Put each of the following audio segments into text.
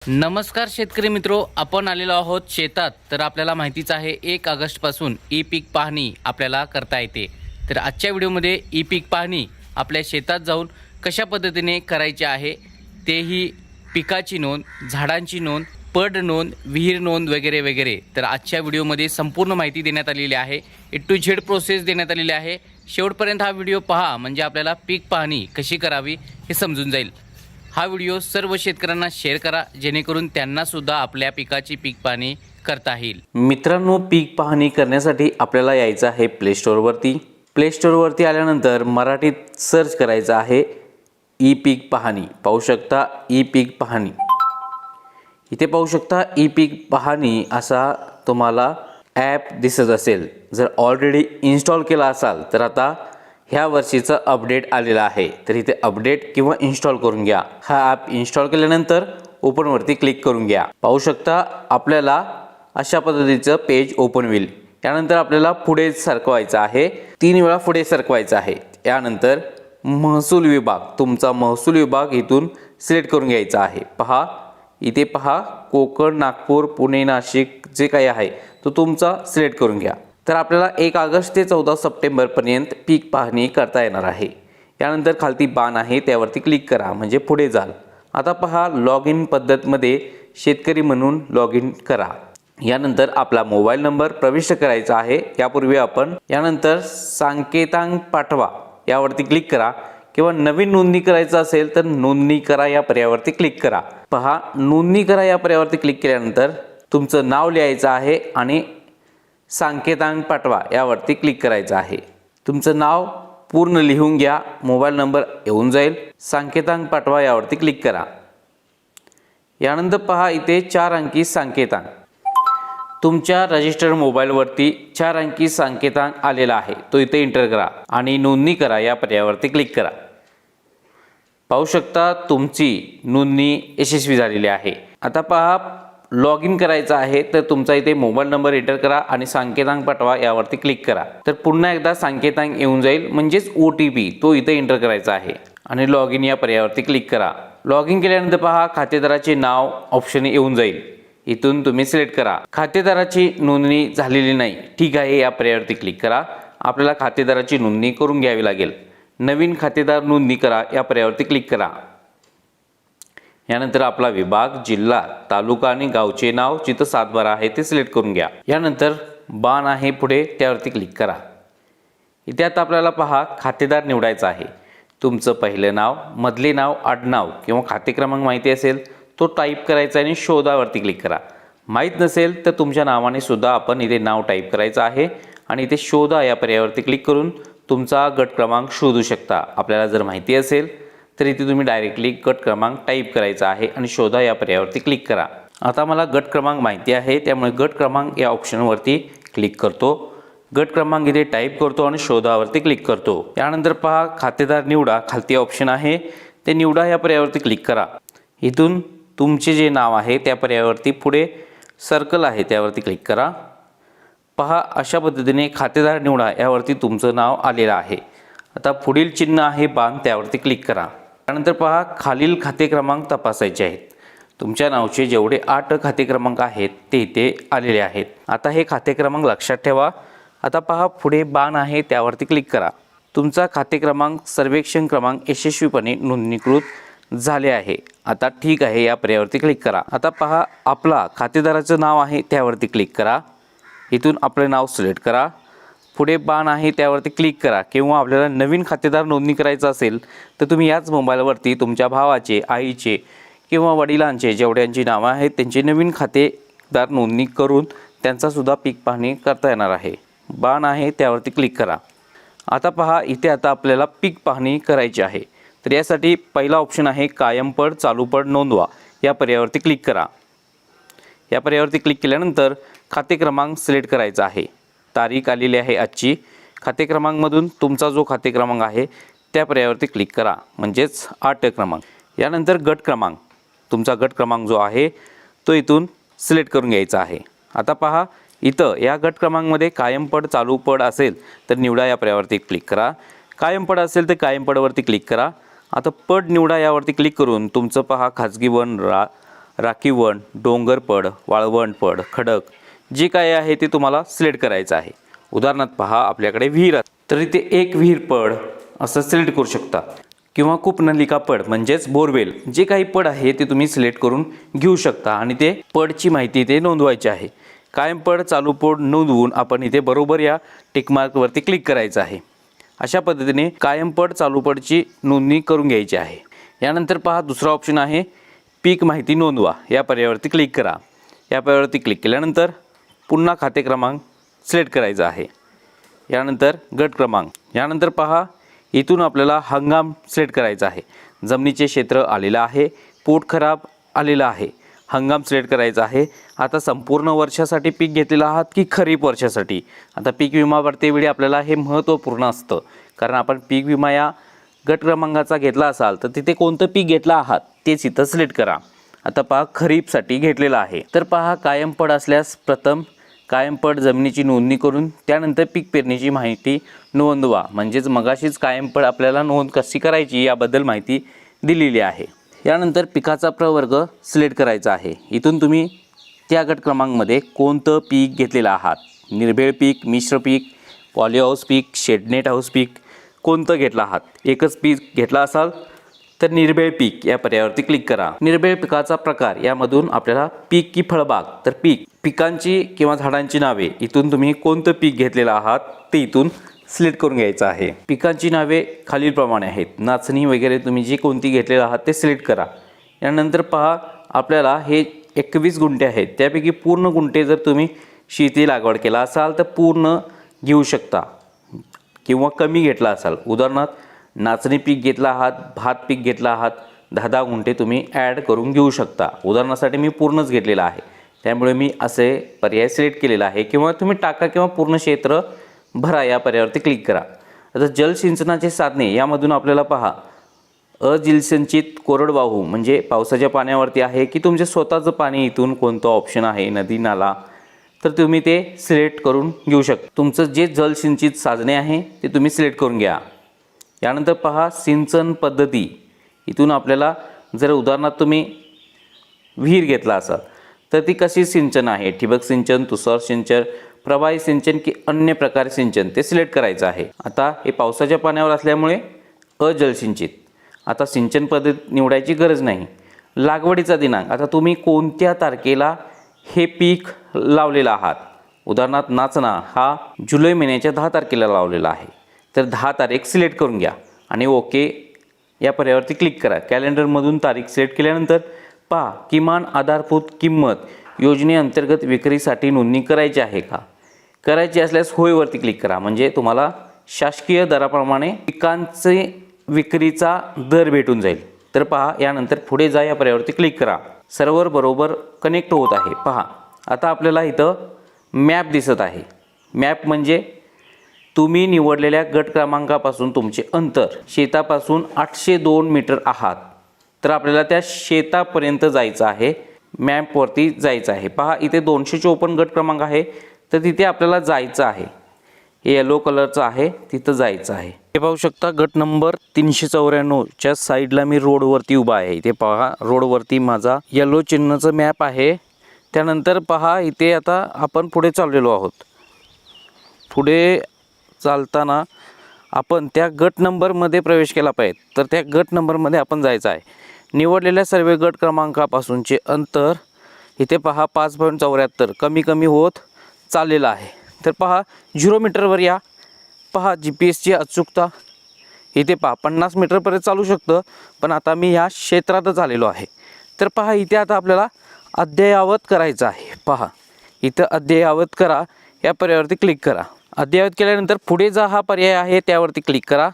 नमस्कार शेतकरी मित्रो, आपण आलेलो आहोत शेतात. तर आपल्याला माहितीच आहे 1 ऑगस्टपासून ई पीक पाहणी आपल्याला करता येते. तर आजच्या व्हिडिओमध्ये ई पीक पाहणी आपल्या शेतात जाऊन कशा पद्धतीने करायची आहे, तेही पिकाची नोंद, झाडांची नोंद, पड नोंद, विहीर नोंद वगैरे वगैरे. तर आजच्या व्हिडिओमध्ये संपूर्ण माहिती देण्यात आलेली आहे. ए टू झेड प्रोसेस देण्यात आलेली आहे. शेवटपर्यंत हा व्हिडिओ पहा, म्हणजे आपल्याला पीक पाहणी कशी करावी हे समजून जाईल. हा व्हिडिओ सर्व शेतकऱ्यांना शेअर करा, जेणेकरून त्यांना सुद्धा आपल्या पिकाची पीक पाहणी करता येईल. मित्रांनो, पीक पाहणी करण्यासाठी आपल्याला यायचं आहे प्ले स्टोअरवरती. प्ले स्टोअरवरती आल्यानंतर मराठीत सर्च करायचं आहे ई पीक पाहणी. पाहू शकता ई पीक पाहणी. इथे पाहू शकता ई पीक पाहणी असा तुम्हाला ॲप दिसत असेल. जर ऑलरेडी इन्स्टॉल केला असाल तर आता ह्या वर्षीचा अपडेट आलेला आहे, तर इथे अपडेट किंवा इन्स्टॉल करून घ्या. हा ॲप इन्स्टॉल केल्यानंतर ओपनवरती क्लिक करून घ्या. पाहू शकता आपल्याला अशा पद्धतीचं पेज ओपन होईल. यानंतर आपल्याला पुढे सरकवायचं आहे, 3 वेळा पुढे सरकवायचं आहे. यानंतर महसूल विभाग, तुमचा महसूल विभाग इथून सिलेक्ट करून घ्यायचा आहे. पहा इथे पहा, कोकण, नागपूर, पुणे, नाशिक जे काही आहे तो तुमचा सिलेक्ट करून घ्या. तर आपल्याला 1 ऑगस्ट ते 14 सप्टेंबरपर्यंत पीक पाहणी करता येणार आहे. यानंतर खालती बाण आहे त्यावरती क्लिक करा, म्हणजे पुढे जाल. आता पहा, लॉग इन पद्धतमध्ये शेतकरी म्हणून लॉग इन करा. यानंतर आपला मोबाईल नंबर प्रविष्ट करायचा आहे. यापूर्वी आपण यानंतर संकेतांक पाठवा यावरती क्लिक करा, किंवा नवीन नोंदणी करायचं असेल तर नोंदणी करा या पर्यायावरती क्लिक करा. पहा, नोंदणी करा या पर्यायावरती क्लिक केल्यानंतर तुमचं नाव लिहायचं आहे आणि संकेतांक पाठवा यावरती क्लिक करायचं आहे. तुमचं नाव पूर्ण लिहून घ्या, मोबाईल नंबर येऊन जाईल. संकेतांक पाठवा यावरती क्लिक करा. यानंतर पहा इथे 4 अंकी संकेतांक, तुमच्या रजिस्टर्ड मोबाईलवरती 4 अंकी संकेतांक आलेला आहे, तो इथे एंटर करा आणि नोंदणी करा या पर्यायावरती क्लिक करा. पाहू शकता तुमची नोंदणी यशस्वी झालेली आहे. आता पहा, लॉग इन करायचं आहे तर तुमचा इथे मोबाईल नंबर एंटर करा आणि संकेतांक पाठवा यावरती क्लिक करा. तर पुन्हा एकदा संकेतांक येऊन जाईल, म्हणजेच OTP तो इथे एंटर करायचा आहे आणि लॉग इन या पर्यायावरती क्लिक करा. लॉग इन केल्यानंतर पहा, खातेदाराचे नाव ऑप्शन येऊन जाईल. इथून तुम्ही सिलेक्ट करा. खातेदाराची नोंदणी झालेली नाही, ठीक आहे या पर्यायावरती क्लिक करा. आपल्याला खातेदाराची नोंदणी करून घ्यावी लागेल. नवीन खातेदार नोंदणी करा या पर्यायावरती क्लिक करा. यानंतर आपला विभाग, जिल्हा, तालुका आणि गावचे नाव जिथं 7/12 आहे ते सिलेक्ट करून घ्या. यानंतर बाण आहे पुढे त्यावरती क्लिक करा. इथे आता आपल्याला पहा, खातेदार निवडायचा आहे. तुमचं पहिलं नाव, मधले नाव, आडनाव किंवा खाते क्रमांक माहिती असेल तो टाईप करायचा आणि शोधावरती क्लिक करा. माहीत नसेल तर तुमच्या नावाने सुद्धा आपण इथे नाव टाईप करायचं आहे आणि इथे शोधा या पर्यायावरती क्लिक करून तुमचा गट क्रमांक शोधू शकता. आपल्याला जर माहिती असेल तर इथे तुम्ही डायरेक्टली गट क्रमांक टाईप करायचा आहे आणि शोधा या पर्यायावरती क्लिक करा. आता मला गट क्रमांक माहिती आहे, त्यामुळे गट क्रमांक या ऑप्शनवरती क्लिक करतो. गट क्रमांक इथे टाईप करतो आणि शोधावरती क्लिक करतो. यानंतर पहा, खातेदार निवडा खालती ऑप्शन आहे ते निवडा या पर्यायावरती क्लिक करा. इथून तुमचे जे नाव आहे त्या पर्यायावरती पुढे सर्कल आहे त्यावरती क्लिक करा. पहा, अशा पद्धतीने खातेदार निवडा यावरती तुमचं नाव आलेलं आहे. आता पुढील चिन्ह आहे बाण, त्यावरती क्लिक करा. त्यानंतर पहा, खालील खाते क्रमांक तपासायचे आहेत. तुमच्या नावचे जेवढे 8 खाते क्रमांक आहेत ते इथे आलेले आहेत. आता हे खाते क्रमांक लक्षात ठेवा. आता पहा, पुढे बाण आहे त्यावरती क्लिक करा. तुमचा खाते क्रमांक सर्वेक्षण क्रमांक यशस्वीपणे नोंदणीकृत झाले आहे. आता ठीक आहे या पर्यायावरती क्लिक करा. आता पहा, आपला खातेदाराचं नाव आहे त्यावरती क्लिक करा. इथून आपले नाव सिलेक्ट करा. पुढे बाण आहे त्यावरती क्लिक करा. किंवा आपल्याला नवीन खातेदार नोंदणी करायचं असेल तर तुम्ही याच मोबाईलवरती तुमच्या भावाचे, आईचे किंवा वडिलांचे जेवढ्यांची नावं आहेत त्यांचे नवीन खातेदार नोंदणी करून त्यांचासुद्धा पीक पाहणी करता येणार आहे. बाण आहे त्यावरती क्लिक करा. आता पहा, इथे आता आपल्याला पीक पाहणी करायची आहे. तर यासाठी पहिला ऑप्शन आहे कायम पड, चालू पड नोंदवा या पर्यायावरती क्लिक करा. या पर्यायावरती क्लिक केल्यानंतर खाते क्रमांक सिलेक्ट करायचा आहे. तारीख आलेली आहे आजची. खाते क्रमांकमधून तुमचा जो खाते क्रमांक आहे त्या पर्यायावरती क्लिक करा, म्हणजेच 8 क्रमांक. यानंतर गट क्रमांक, तुमचा गट क्रमांक जो आहे तो इथून सिलेक्ट करून घ्यायचा आहे. आता पहा, इथं या गट क्रमांकमध्ये कायम पड, चालू पड असेल तर निवडा या पर्यायावरती क्लिक करा. कायम पड असेल तर कायम पडवरती क्लिक करा. आता पड निवडा यावरती क्लिक करून तुमचं पहा, खाजगी वन राखीवण, डोंगरपड, वाळवंटपड, खडक जे काय आहे ते तुम्हाला सिलेक्ट करायचं आहे. उदाहरणार्थ पहा, आपल्याकडे विहीर आहे तर इथे एक विहीर पड असं सिलेक्ट करू शकता, किंवा कूपनलिका पड म्हणजेच बोरवेल, जे काही पड आहे ते तुम्ही सिलेक्ट करून घेऊ शकता आणि ते पडची माहिती इथे नोंदवायची आहे. कायम पड, चालू पड नोंदवून आपण इथे बरोबर या टिकमार्कवरती क्लिक करायचं आहे. अशा पद्धतीने कायम पड, चालू पडची नोंदणी करून घ्यायची आहे. यानंतर पहा, दुसरा ऑप्शन आहे पीक माहिती नोंदवा. या पर्यायावरती क्लिक करा. या पर्यायावरती क्लिक केल्यानंतर पुन्हा खाते क्रमांक सिलेक्ट करायचा आहे. यानंतर गट क्रमांक. यानंतर पहा, इथून आपल्याला हंगाम सिलेक्ट करायचा आहे. जमिनीचे क्षेत्र आलेलं आहे, पोट खराब आलेलं आहे, हंगाम सिलेक्ट करायचा आहे. आता संपूर्ण वर्षासाठी पीक घेतलेलं आहात की खरीप वर्षासाठी. आता पीक विमा भरतेवेळी आपल्याला हे महत्त्वपूर्ण असतं, कारण आपण पीक विमा या गट क्रमांकाचा घेतला असाल तर तिथे कोणतं पीक घेतलं आहात तेच इथं सिलेक्ट करा. आता पहा, खरीपसाठी घेतलेलं आहे तर पहा, कायम पड असल्यास प्रथम कायम पड जमिनीची नोंदणी करून त्यानंतर पीक पेरणीची माहिती नोंदवा. म्हणजेच मगाशीच कायम पड आपल्याला नोंद कशी करायची याबद्दल माहिती दिलेली आहे. यानंतर पिकाचा प्रवर्ग सिलेक्ट करायचा आहे. इथून तुम्ही त्या गट क्रमांकामध्ये कोणतं पीक घेतलेलं आहात, निर्भेळ पीक, मिश्र पीक, पॉली हाऊस पीक, शेडनेट हाऊस पीक कोणतं घेतलं आहात. एकच पीक घेतला असाल तर निर्भेळ पीक या पर्यायावरती क्लिक करा. निर्भेळ पिकाचा प्रकार, यामधून आपल्याला पीक की फळबाग, तर पिकांची किंवा झाडांची नावे, इथून तुम्ही कोणतं पीक घेतलेलं आहात ते इथून सिलेक्ट करून घ्यायचं आहे. पिकांची नावे खालीलप्रमाणे आहेत. नाचणी वगैरे तुम्ही जी कोणती घेतलेलं आहात ते सिलेक्ट करा. यानंतर पहा, आपल्याला हे 21 गुंठे आहेत, त्यापैकी पूर्ण गुंठे जर तुम्ही शेती लागवड केला असाल तर पूर्ण घेऊ शकता, किंवा कमी घेतला असाल, उदाहरणार्थ नाचणी पीक घेतला आहात, भात पीक घेतला आहात, 10-10 गुंठे तुम्ही ॲड करून घेऊ शकता. उदाहरणासाठी मी पूर्णच घेतलेलं आहे, त्यामुळे मी असे पर्याय सिलेक्ट केलेला आहे. किंवा तुम्ही टाका किंवा पूर्ण क्षेत्र भरा या पर्यायावरती क्लिक करा. आता जलसिंचनाचे साधने, यामधून आपल्याला पहा, अजलसिंचित कोरडवाहू म्हणजे पावसाच्या पाण्यावरती आहे की तुमचे स्वतःचं पाणी, इथून कोणतं ऑप्शन आहे, नदी नाला, तर तुम्ही ते सिलेक्ट करून घेऊ शकता. तुमचं जे जलसिंचित साधने आहे ते तुम्ही सिलेक्ट करून घ्या. यानंतर पहा, सिंचन पद्धती. इथून आपल्याला जर उदाहरणार्थ तुम्ही विहीर घेतला असाल तर ती कशी सिंचन आहे, ठिबक सिंचन, तुषार सिंचन, प्रवाही सिंचन की अन्य प्रकारे सिंचन, ते सिलेक्ट करायचं आहे. आता हे पावसाच्या पाण्यावर असल्यामुळे अजलसिंचित. आता सिंचन पद्धत निवडायची गरज नाही. लागवडीचा दिनांक, आता तुम्ही कोणत्या तारखेला हे पीक लावलेलं आहात. उदाहरणार्थ नाचणा हा जुलै महिन्याच्या 10 तारखेला लावलेला आहे, तर 10 तारीख सिलेक्ट करून घ्या आणि ओके या पर्यायावरती क्लिक करा. कॅलेंडरमधून तारीख सिलेक्ट केल्यानंतर पहा, किमान आधारभूत किंमत योजनेअंतर्गत विक्रीसाठी नोंदणी करायची आहे का. करायची असल्यास होयवरती क्लिक करा, म्हणजे तुम्हाला शासकीय दराप्रमाणे पिकांचे विक्रीचा दर भेटून जाईल. तर पहा, यानंतर पुढे जा या पर्यायावरती क्लिक करा. सर्व्हर बरोबर कनेक्ट होत आहे. पहा, आता आपल्याला इथं मॅप दिसत आहे. मॅप म्हणजे तुम्ही निवडलेल्या गट क्रमांकापासून तुमचे अंतर शेतापासून 802 मीटर आहात, तर आपल्याला त्या शेतापर्यंत जायचं आहे, मॅपवरती जायचं आहे. पहा, इथे 254 गट क्रमांक आहे, तर तिथे आपल्याला जायचं आहे. हे येलो कलरचं आहे, तिथं जायचं आहे. हे पाहू शकता, गट नंबर 394च्या साईडला मी रोडवरती उभा आहे. इथे पहा, रोडवरती माझा येलो चिन्हाचं मॅप आहे. त्यानंतर पहा, इथे आता आपण पुढे चाललेलो आहोत. पुढे चालताना आपण त्या गट नंबरमध्ये प्रवेश केला पाहिजे, तर त्या गट नंबरमध्ये आपण जायचं आहे. निवडलेल्या सर्व गट क्रमांकापासूनचे अंतर इथे पहा 5.74 कमी कमी होत चाललेलं आहे. तर पहा 0 मीटरवर या. पहा GPS अचूकता इथे पहा 50 मीटरपर्यंत चालू शकतं, पण आता मी ह्या क्षेत्रातच आलेलो आहे. तर पहा, इथे आता आपल्याला अद्ययावत करायचं आहे. पहा, इथं अद्ययावत करा या पर्यायावरती क्लिक करा. अद्ययावत केल्यानंतर पुढे जा हा पर्याय आहे, त्यावरती क्लिक करा.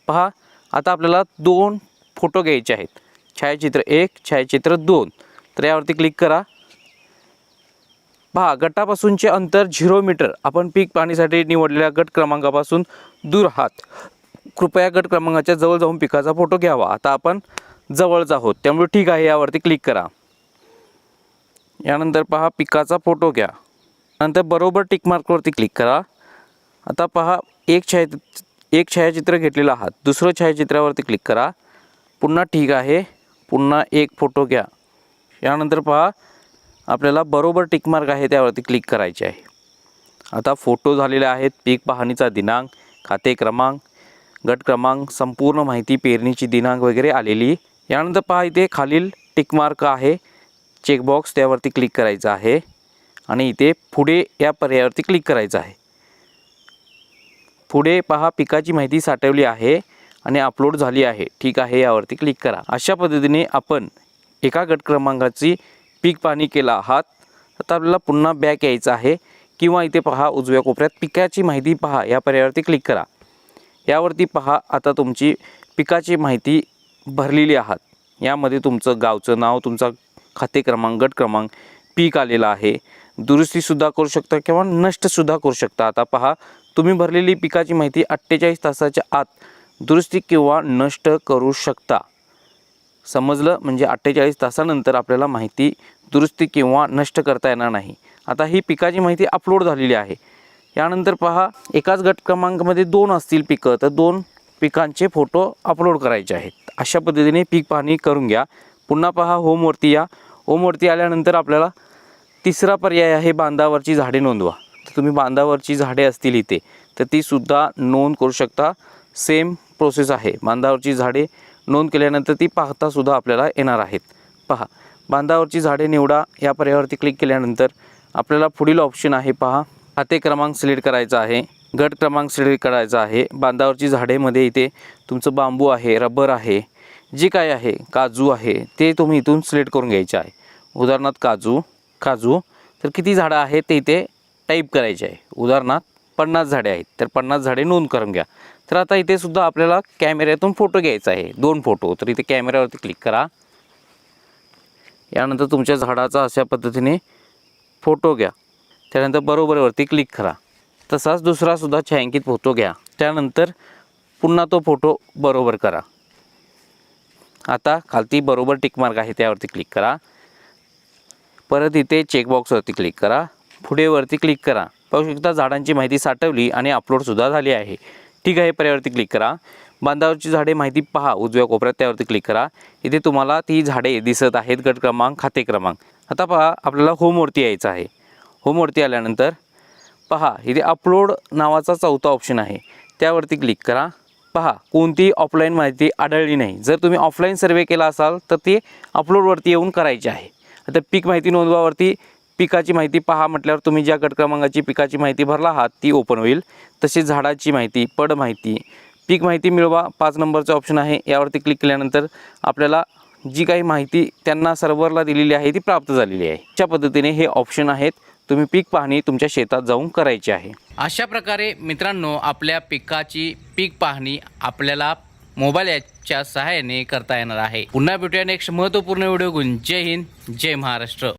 पहा, आता आपल्याला 2 फोटो घ्यायचे आहेत, छायाचित्र 1, छायाचित्र 2. तर यावरती क्लिक करा. पहा, गटापासूनचे अंतर 0 मीटर. आपण पीक पाणीसाठी निवडलेल्या गट क्रमांकापासून दूर आहात. कृपया गट क्रमांकाच्या जवळ जाऊन पिकाचा फोटो घ्यावा. आता आपण जवळच आहोत, त्यामुळे ठीक आहे यावरती क्लिक करा. यानंतर पहा, पिकाचा फोटो घ्या. नंतर बरोबर टिकमार्कवरती क्लिक करा. आता पहा, एक छायाचित्र घेतलेलं आहात, दुसरं छायाचित्रावरती क्लिक करा. पुन्हा ठीक आहे, पुन्हा एक फोटो घ्या. यानंतर पहा आपल्याला बरोबर टिक मार्क आहे त्यावरती क्लिक करायचे आहे. आता फोटो झालेले आहेत, पीक पाहणीचा दिनांक, खाते क्रमांक, गट क्रमांक, संपूर्ण माहिती, पेरणीची दिनांक वगैरे आलेली. यानंतर पहा इथे खालील टिक मार्क आहे, चेकबॉक्स, त्यावरती क्लिक करायचं आहे आणि इथे पुढे या पर्यायावरती क्लिक करायचं आहे. पुढे पहा पिकाची माहिती साठवली आहे आणि अपलोड झाली आहे, ठीक आहे यावरती क्लिक करा. अशा पद्धतीने आपण एका गट क्रमांकाची पीक पाहणी केला आहात. आता आपल्याला पुन्हा बॅक यायचं आहे किंवा इथे पहा उजव्या कोपऱ्यात पिकाची माहिती पहा या पर्यायावरती क्लिक करा. यावरती पहा आता तुमची पिकाची माहिती भरलेली आहात. यामध्ये तुमचं गावचं नाव, तुमचा खाते क्रमांक, गट क्रमांक, पीक आलेलं आहे. दुरुस्तीसुद्धा करू शकता किंवा नष्टसुद्धा करू शकता. आता पहा तुम्ही भरलेली पिकाची माहिती 48 तासाच्या आत दुरुस्ती किंवा नष्ट करू शकता. समजलं? म्हणजे 48 तासानंतर आपल्याला माहिती दुरुस्ती किंवा नष्ट करता येणार नाही. आता ही पिकाची माहिती अपलोड झालेली आहे. यानंतर पहा एकाच गट क्रमांकामध्ये 2 असतील पिकं, तर 2 पिकांचे फोटो अपलोड करायचे आहेत. अशा पद्धतीने पीक पाहणी करून घ्या. पुन्हा पहा होमवरती या. होमवरती आल्यानंतर आपल्याला तिसरा पर्याय आहे बांधावरची झाडे नोंदवा. तर तुम्ही बांधावरची झाडे असतील इथे तर ती सुद्धा नोंद करू शकता. सेम प्रोसेस आहे. बांधावरची झाडे नोंद केल्यानंतर ती पाहतासुद्धा आपल्याला येणार आहेत. पहा बांधावरची झाडे निवडा या पर्यायावरती क्लिक केल्यानंतर आपल्याला पुढील ऑप्शन आहे पहा खाते क्रमांक सिलेक्ट करायचा आहे, गट क्रमांक सिलेक्ट करायचा आहे. बांधावरची झाडेमध्ये इथे तुमचं बांबू आहे, रबर आहे, जे काय आहे, काजू आहे, ते तुम्ही इथून सिलेक्ट करून घ्यायचे आहे. उदाहरणार्थ काजू तर किती झाडं आहेत ते इथे टाईप करायचे आहे. उदाहरणार्थ 50 झाडे आहेत तर 50 झाडे नोंद करून घ्या. तर आता इथे सुद्धा आपल्याला कॅमेऱ्यातून फोटो घ्यायचा आहे, 2 फोटो. तर इथे कॅमेऱ्यावरती क्लिक करा. यानंतर तुमच्या झाडाचा अशा पद्धतीने फोटो घ्या. त्यानंतर बरोबरवरती क्लिक करा. तसाच दुसरासुद्धा छायांकित फोटो घ्या. त्यानंतर पुन्हा तो फोटो बरोबर करा. आता खालती बरोबर टिकमार्क आहे त्यावरती क्लिक करा. परत इथे चेकबॉक्सवरती क्लिक करा. पुढे वरती क्लिक करा. पाहू शकता झाडांची माहिती साठवली आणि अपलोडसुद्धा झाली आहे. ठीक आहे पर्यायावरती क्लिक करा. बांधावरची झाडे माहिती पहा उजव्या कोपऱ्यात त्यावरती क्लिक करा. इथे तुम्हाला ती झाडे दिसत आहेत, गट क्रमांक, खाते क्रमांक. आता पहा आपल्याला होमवरती यायचं आहे. होमवरती आल्यानंतर पहा इथे अपलोड नावाचा चौथा ऑप्शन आहे त्यावरती क्लिक करा. पहा कोणतीही ऑफलाईन माहिती आढळली नाही. जर तुम्ही ऑफलाईन सर्वे केला असाल तर ते अपलोडवरती येऊन करायचे आहे. आता पीक माहिती नोंदवावरती पिकाची माहिती पहा म्हटल्यावर तुम्ही ज्या गट क्रमांकाची पिकाची माहिती भरला आहात ती ओपन होईल. तसेच झाडाची माहिती, पड माहिती, पीक माहिती मिळवा 5 नंबरचा ऑप्शन आहे. यावरती क्लिक केल्यानंतर आपल्याला जी काही माहिती त्यांना सर्व्हरला दिलेली आहे ती प्राप्त झालेली आहे. अशा पद्धतीने हे ऑप्शन आहेत. तुम्ही पीक पाहणी तुमच्या शेतात जाऊन करायची आहे. अशा प्रकारे मित्रांनो आपल्या पिकाची पीक पाहणी आपल्याला मोबाईल ॲपच्या सहाय्याने करता येणार आहे. पुन्हा भेटूया नेक्स्ट महत्त्वपूर्ण व्हिडिओ घेऊन. जय हिंद, जय महाराष्ट्र.